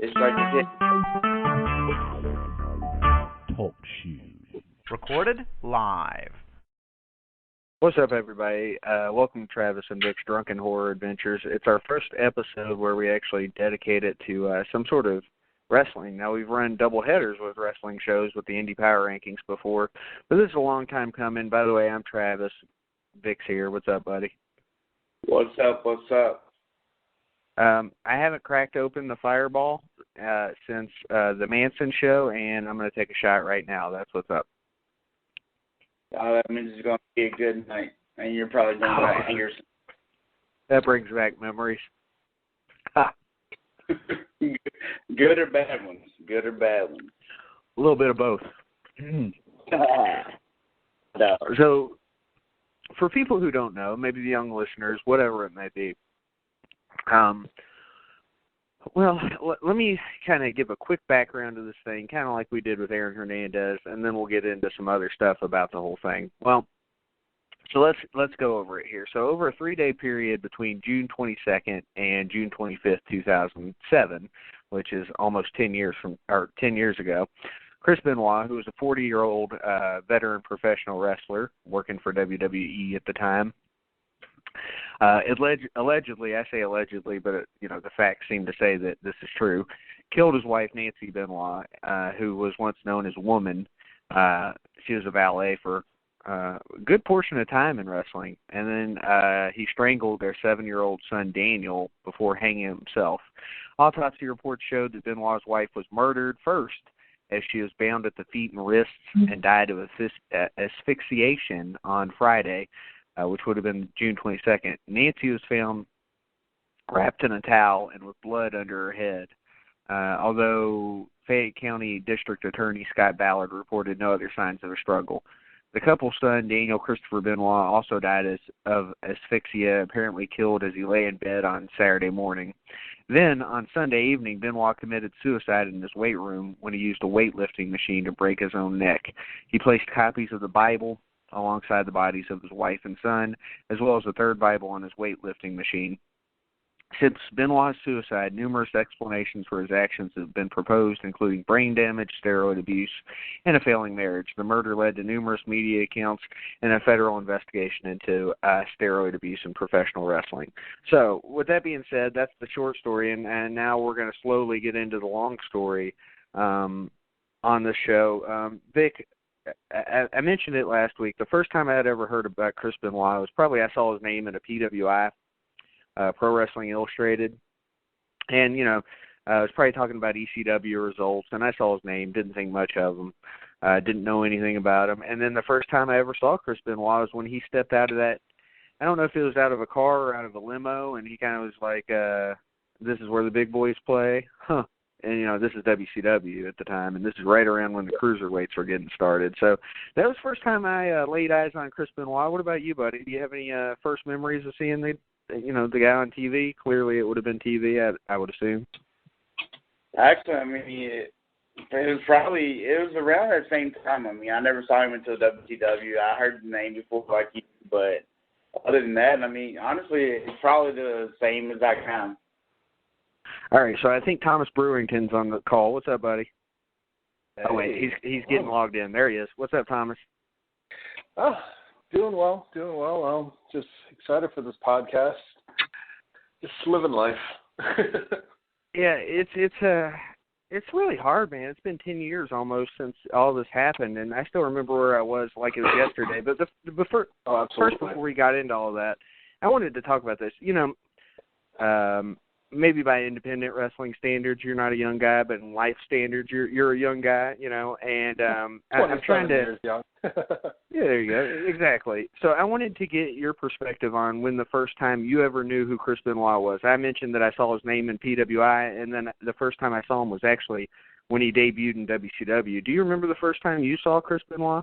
It's like a hit. Talk shoes. Recorded live. What's up, everybody? Welcome to Travis and Vic's Drunken Horror Adventures. It's our first episode where we actually dedicate it to some sort of wrestling. Now, we've run double headers with wrestling shows with the Indie Power Rankings before, but this is a long time coming. By the way, I'm Travis. Vic's here. What's up, buddy? What's up? What's up? I haven't cracked open the Fireball since the Manson show, and I'm going to take a shot right now. That's what's up. That means it's going to be a good night, and you're probably going to hang yourself. That brings back memories. Good or bad ones? Good or bad ones? A little bit of both. No. So, for people who don't know, maybe the young listeners, whatever it may be, let me kind of give a quick background to this thing, kind of like we did with Aaron Hernandez, and then we'll get into some other stuff about the whole thing. Well, so let's go over it here. So over a 3-day period between June 22nd and June 25th, 2007, which is almost 10 years ago, Chris Benoit, who was a 40-year-old veteran professional wrestler working for WWE at the time, allegedly, I say allegedly, but the facts seem to say that this is true, killed his wife, Nancy Benoit, who was once known as Woman. She was a valet for a good portion of time in wrestling. And then he strangled their 7-year-old son, Daniel, before hanging himself. Autopsy reports showed that Benoit's wife was murdered first, as she was bound at the feet and wrists and died of asphyxiation on Friday, which would have been June 22nd. Nancy was found wrapped in a towel and with blood under her head, although Fayette County District Attorney Scott Ballard reported no other signs of a struggle. The couple's son, Daniel Christopher Benoit, also died of asphyxia, apparently killed as he lay in bed on Saturday morning. Then, on Sunday evening, Benoit committed suicide in his weight room when he used a weightlifting machine to break his own neck. He placed copies of the Bible alongside the bodies of his wife and son, as well as a third Bible on his weightlifting machine. Since Benoit's suicide, numerous explanations for his actions have been proposed, including brain damage, steroid abuse, and a failing marriage. The murder led to numerous media accounts and a federal investigation into steroid abuse in professional wrestling. So, with that being said, that's the short story, and now we're going to slowly get into the long story on the show. Vic, I mentioned it last week. The first time I had ever heard about Chris Benoit was probably I saw his name in a PWI, Pro Wrestling Illustrated. And, I was probably talking about ECW results, and I saw his name, didn't think much of him, didn't know anything about him. And then the first time I ever saw Chris Benoit was when he stepped out of that, I don't know if it was out of a car or out of a limo, and he kind of was like, this is where the big boys play. Huh. And, this is WCW at the time, and this is right around when the cruiserweights were getting started. So that was the first time I laid eyes on Chris Benoit. What about you, buddy? Do you have any first memories of seeing the guy on TV? Clearly it would have been TV, I would assume. Actually, it was around that same time. I never saw him until WCW. I heard the name before like you, but other than that, honestly, it's probably the same exact time. All right, so I think Thomas Brewington's on the call. What's up, buddy? Hey. Oh, wait, he's getting logged in. There he is. What's up, Thomas? Oh, doing well. I'm just excited for this podcast. Just living life. Yeah, it's really hard, man. It's been 10 years almost since all this happened, and I still remember where I was like it was yesterday. But first, before we got into all that, I wanted to talk about this. Maybe by independent wrestling standards, you're not a young guy, but in life standards, you're a young guy, and I'm trying to. Years young. Yeah, there you go. Exactly. So I wanted to get your perspective on when the first time you ever knew who Chris Benoit was. I mentioned that I saw his name in PWI, and then the first time I saw him was actually when he debuted in WCW. Do you remember the first time you saw Chris Benoit?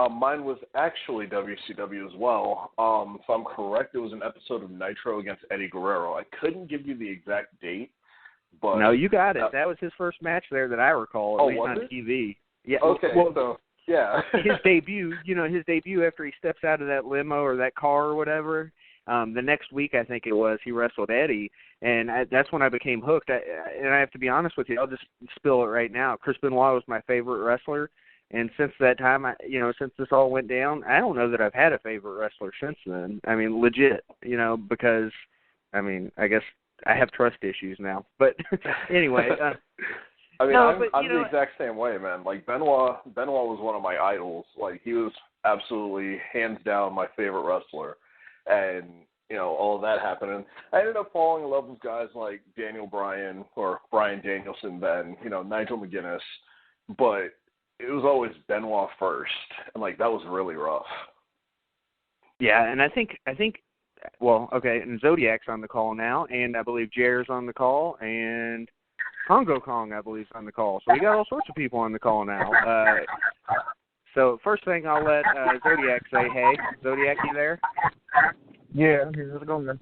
Mine was actually WCW as well. If I'm correct, it was an episode of Nitro against Eddie Guerrero. I couldn't give you the exact date, but no, you got it. That was his first match there that I recall, at least on TV. Yeah. Okay. Well, so yeah, his debut. His debut after he steps out of that limo or that car or whatever. The next week, I think it was, he wrestled Eddie, and that's when I became hooked. And I have to be honest with you, I'll just spill it right now. Chris Benoit was my favorite wrestler, and since that time, since this all went down, I don't know that I've had a favorite wrestler since then. I mean, legit, because, I guess I have trust issues now. But anyway. I'm the exact same way, man. Like, Benoit was one of my idols. Like, he was absolutely, hands down, my favorite wrestler. And, all of that happened. And I ended up falling in love with guys like Daniel Bryan, or Bryan Danielson then, Nigel McGuinness. But it was always Benoit first. And, that was really rough. Yeah, and I think, well, okay, and Zodiac's on the call now, and I believe Jer's on the call, and Congo Kong, I believe, is on the call. So we got all sorts of people on the call now. So first thing, I'll let Zodiac say hey. Zodiac, you there? Yeah, I'm here. How's it going, man?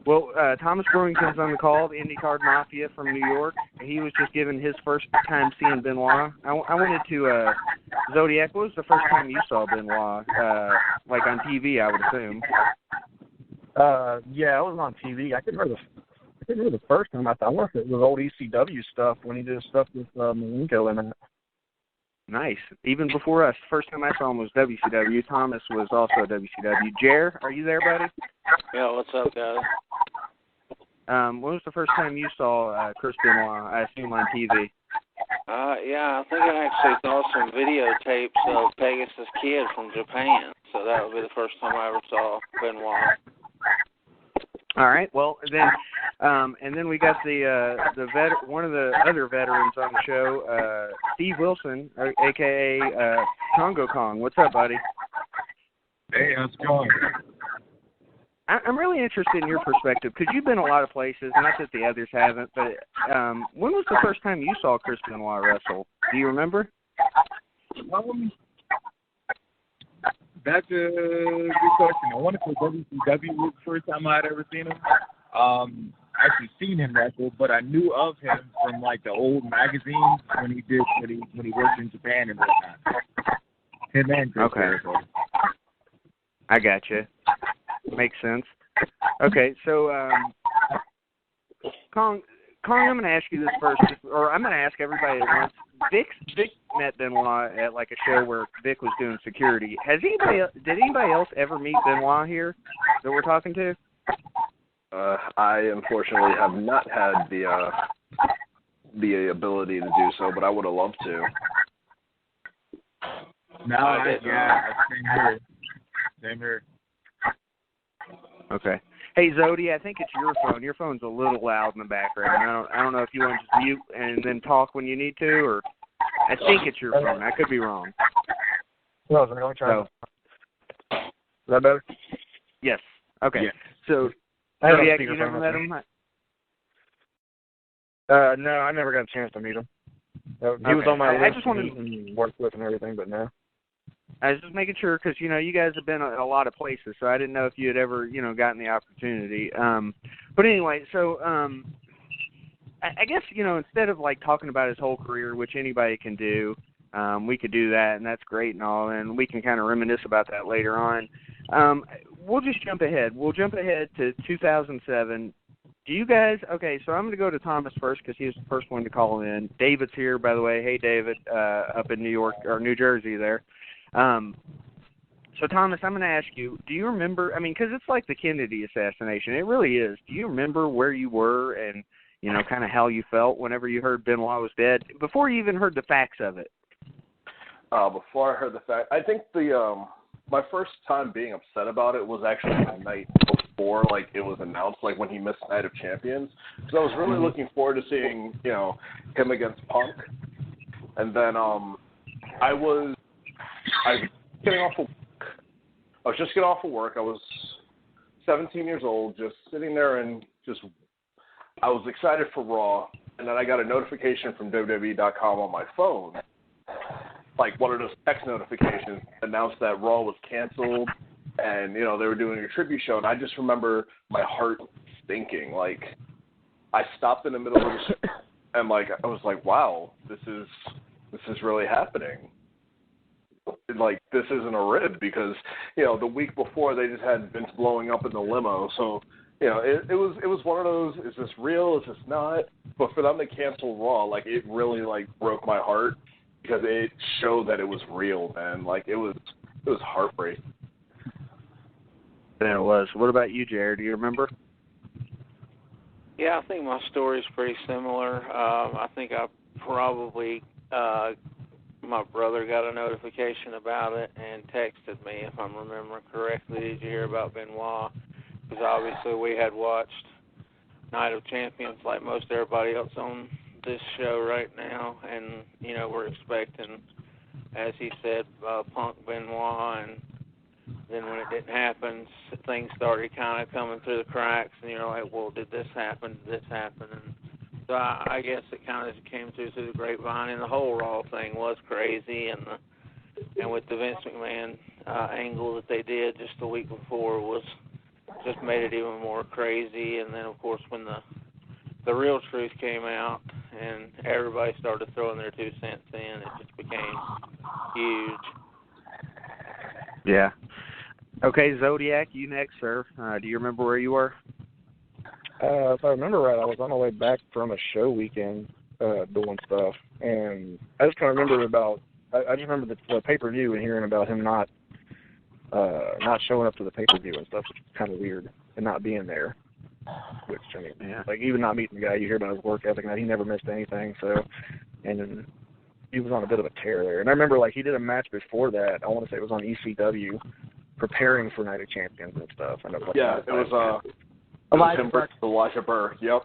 Well, Thomas Brewington's on the call, the IndyCar Mafia from New York. He was just given his first time seeing Benoit. I wanted to, Zodiac, what was the first time you saw Benoit? On TV, I would assume. Yeah, I was on TV. I couldn't remember the first time. I wonder if it was old ECW stuff when he did stuff with Malenko in it. Nice. Even before us, first time I saw him was WCW. Thomas was also WCW. Jer, are you there, buddy? Yeah, what's up, guys? When was the first time you saw Chris Benoit, I assume on TV? Yeah, I think I actually saw some videotapes of Pegasus Kid from Japan, so that would be the first time I ever saw Benoit. All right. Well, then, and then we got one of the other veterans on the show, Steve Wilson, aka Congo Kong. What's up, buddy? Hey, how's it going? I'm really interested in your perspective because you've been a lot of places. Not that the others haven't, but when was the first time you saw Chris Benoit wrestle? Do you remember? That's a good question. I want to say WCW was the first time I had ever seen him. Actually seen him wrestle, but I knew of him from the old magazines when he worked in Japan and whatnot. Him and Chris Jericho. I got you. Makes sense. Okay, so Kong, I'm going to ask you this first, or I'm going to ask everybody at once. Vic met Benoit at a show where Vic was doing security. Did anybody else ever meet Benoit here that we're talking to? I unfortunately have not had the ability to do so, but I would have loved to. No, same here. Okay. Hey, Zodi, I think it's your phone. Your phone's a little loud in the background. I don't know if you want to just mute and then talk when you need to, or I think it's your phone. I could be wrong. No, I'm going to try. Is that better? Yes. Okay. Yeah. So, Zodiac, you never met him? No, I never got a chance to meet him. He was on my list. I just wanted to work with and everything, but no. I was just making sure because, you guys have been a lot of places, so I didn't know if you had ever, gotten the opportunity. But anyway, so I guess, instead of, talking about his whole career, which anybody can do, we could do that, and that's great and all, and we can kind of reminisce about that later on. We'll just jump ahead. We'll jump ahead to 2007. Do you guys – okay, so I'm going to go to Thomas first because he was the first one to call in. David's here, by the way. Hey, David, up in New York or New Jersey there. So, Thomas, I'm going to ask you, do you remember – because it's like the Kennedy assassination. It really is. Do you remember where you were and, kind of how you felt whenever you heard Benoit was dead, before you even heard the facts of it? Before I heard the fact, I think my first time being upset about it was actually the night before, it was announced, when he missed Night of Champions. So I was really looking forward to seeing, him against Punk. And then I was getting off of work. I was just getting off of work. I was 17 years old, just sitting there and I was excited for Raw. And then I got a notification from WWE.com on my phone. One of those text notifications announced that Raw was canceled and, they were doing a tribute show. And I just remember my heart sinking. I stopped in the middle of the show and, I was like, wow, this is really happening. like, this isn't a rib because, the week before they just had Vince blowing up in the limo. So, it was one of those, is this real, is this not? But for them to cancel Raw, like, it really, like, broke my heart because it showed that it was real, man. Like, it was heartbreaking. Yeah, it was. What about you, Jared? Do you remember? Yeah, I think my story's pretty similar. I think I probably, my brother got a notification about it and texted me, if I'm remembering correctly. Did you hear about Benoit? Because obviously we had watched Night of Champions like most everybody else on this show right now, and, we're expecting, as he said, Punk Benoit, and then when it didn't happen, things started kind of coming through the cracks, and you're like, well, did this happen? Did this happen? And so I guess it kind of came through the grapevine, and the whole Raw thing was crazy, and with the Vince McMahon angle that they did just the week before was just made it even more crazy. And then, of course, when the real truth came out and everybody started throwing their 2 cents in, it just became huge. Yeah. Okay, Zodiac, you next, sir. Do you remember where you were? If I remember right, I was on my way back from a show weekend doing stuff, and I just kind of remember I just remember the pay-per-view and hearing about him not showing up to the pay-per-view and stuff, which is kind of weird, and not being there. Which, I mean, like, even not meeting the guy, you hear about his work ethic, and he never missed anything, so, and he was on a bit of a tear there. And I remember, like, he did a match before that, I want to say it was on ECW, preparing for Night of Champions and stuff. I know, like, yeah, it was Elijah Burke, yep.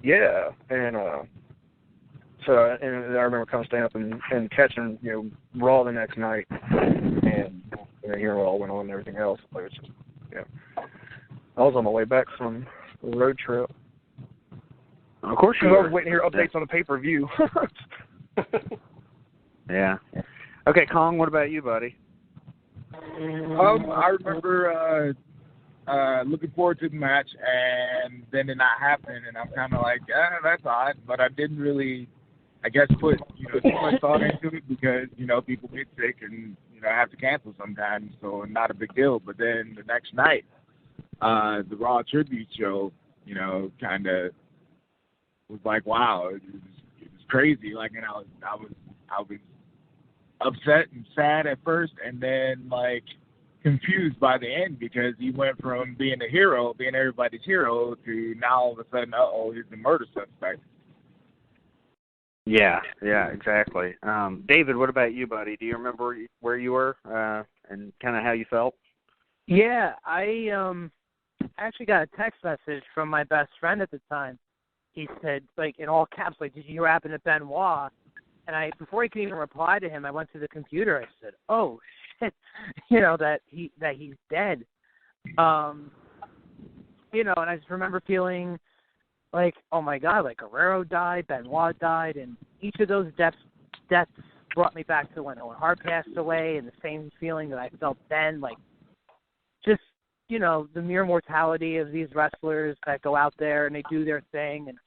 Yeah, and so and I remember kind of staying up and catching, Raw the next night, and hearing what all went on and everything else. Like, it's just, I was on my way back from the road trip. Of course you were. I were. was waiting to hear updates on the pay-per-view. Yeah. Okay, Kong, what about you, buddy? I remember looking forward to the match, and then it not happening, and I'm kind of like, that's odd, but I didn't really, I guess, put too much thought into it because people get sick and have to cancel sometimes, so not a big deal. But then the next night, the Raw tribute show, kind of was like, wow, it was crazy. Like, and I was upset and sad at first, and then like confused by the end because he went from being a hero, being everybody's hero, to now all of a sudden, he's the murder suspect. Yeah, exactly. David, what about you, buddy? Do you remember where you were and kind of how you felt? Yeah, I actually got a text message from my best friend at the time. He said, like, in all caps, like, did you hear what happened to Benoit? And before I could even reply to him, I went to the computer. I said, oh, shit, that he's dead. And I just remember feeling like, oh, my God, like, Guerrero died, Benoit died, and each of those deaths brought me back to when Owen Hart passed away, and the same feeling that I felt then, like, just, the mere mortality of these wrestlers that go out there and they do their thing. And,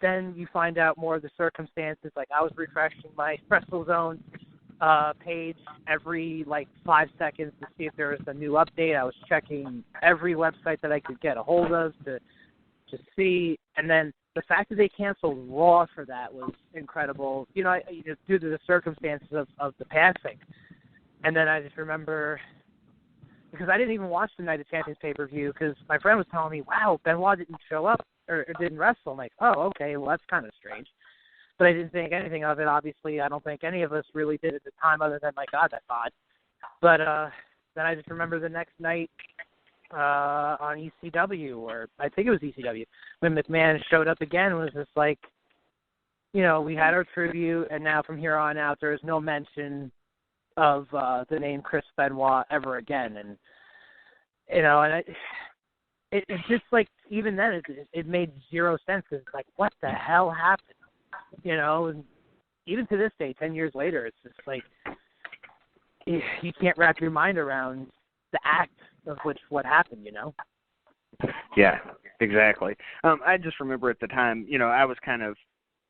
then you find out more of the circumstances. Like, I was refreshing my WrestleZone page every, 5 seconds to see if there was a new update. I was checking every website that I could get a hold of to see. And then the fact that they canceled Raw for that was incredible, due to the circumstances of the passing. And then I just remember, because I didn't even watch the Night of Champions pay-per-view because my friend was telling me, wow, Benoit didn't show up or didn't wrestle. I'm like, oh, okay, well, that's kind of strange. But I didn't think anything of it. Obviously, I don't think any of us really did at the time other than, my God, that's odd. But then I just remember the next night on ECW, or I think it was ECW, when McMahon showed up again, was just like, we had our tribute, and now from here on out, there is no mention of the name Chris Benoit ever again. And, and it's just like, even then, it made zero sense. It's like, what the hell happened? And even to this day, 10 years later, it's just like, you can't wrap your mind around the act of what happened, Yeah, exactly. I just remember at the time, I was kind of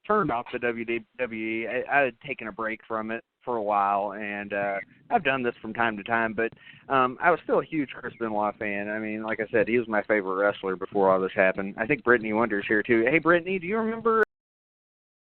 turned off the WWE. I had taken a break from it for a while, and I've done this from time to time, but I was still a huge Chris Benoit fan. I mean, like I said, he was my favorite wrestler before all this happened. I think Brittany Wonder's here, too. Hey, Brittany, do you remember